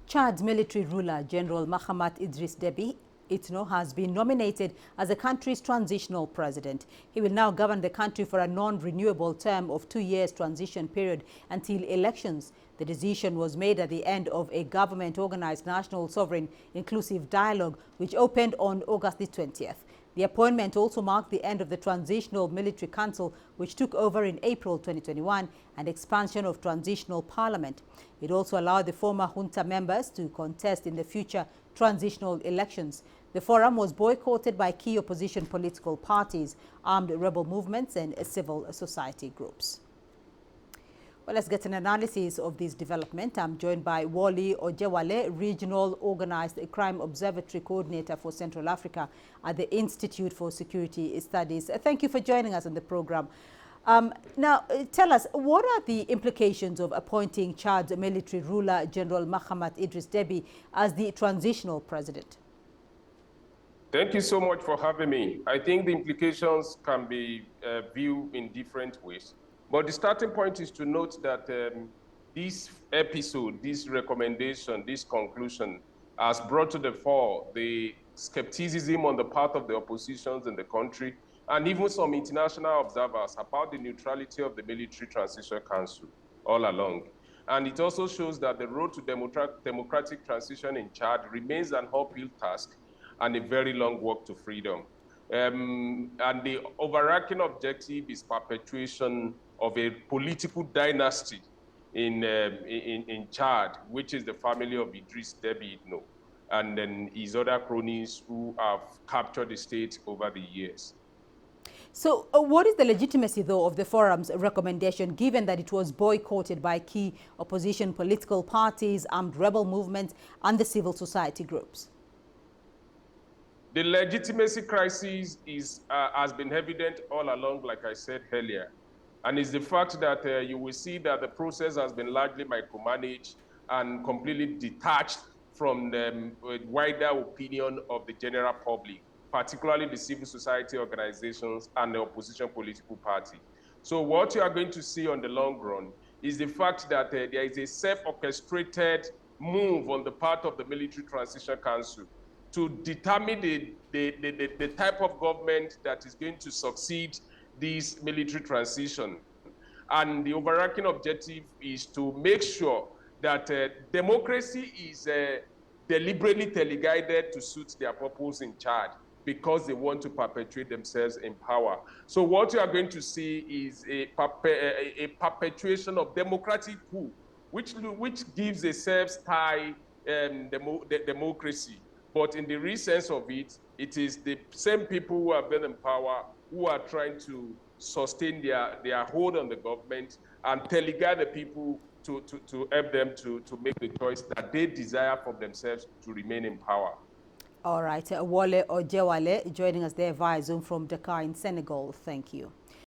Chad's military ruler, General Mahamat Idriss Deby Itno, has been nominated as the country's transitional president. He will now govern the country for a non-renewable term of 2 years transition period until elections. The decision was made at the end of a government-organized national sovereign inclusive dialogue, which opened on August the 20th. The appointment also marked the end of the Transitional Military Council, which took over in April 2021, and expansion of transitional parliament. It also allowed the former junta members to contest in the future transitional elections. The forum was boycotted by key opposition political parties, armed rebel movements, and civil society groups. Well, let's get an analysis of this development. I'm joined by Wole Ojewale, Regional Organized Crime Observatory Coordinator for Central Africa at the Institute for Security Studies. Thank you for joining us on the program. Now, tell us, what are the implications of appointing Chad's military ruler, General Mahamat Idriss Deby, as the transitional president? Thank you so much for having me. I think the implications can be viewed in different ways. But the starting point is to note that this episode, this recommendation, this conclusion has brought to the fore the skepticism on the part of the oppositions in the country and even some international observers about the neutrality of the Military Transition Council all along. And it also shows that the road to democratic transition in Chad remains an uphill task and a very long walk to freedom. And the overarching objective is perpetuation of a political dynasty in Chad, which is the family of Idriss Deby Itno, and then his other cronies who have captured the state over the years. So what is the legitimacy, though, of the forum's recommendation, given that it was boycotted by key opposition political parties, armed rebel movements, and the civil society groups? The legitimacy crisis has been evident all along, like I said earlier. And it's the fact that you will see that the process has been largely micromanaged and completely detached from the wider opinion of the general public, particularly the civil society organizations and the opposition political party. So what you are going to see on the long run is the fact that there is a self-orchestrated move on the part of the Military Transition Council to determine the type of government that is going to succeed this military transition. And the overarching objective is to make sure that democracy is deliberately teleguided to suit their purpose in Chad, because they want to perpetuate themselves in power. So what you are going to see is a perpetuation of democratic coup, which gives a self-styled democracy. But in the real sense of it, it is the same people who have been in power who are trying to sustain their hold on the government and teleguide the people to help them to make the choice that they desire for themselves to remain in power. All right. Wole Ojewale joining us there via Zoom from Dakar in Senegal. Thank you.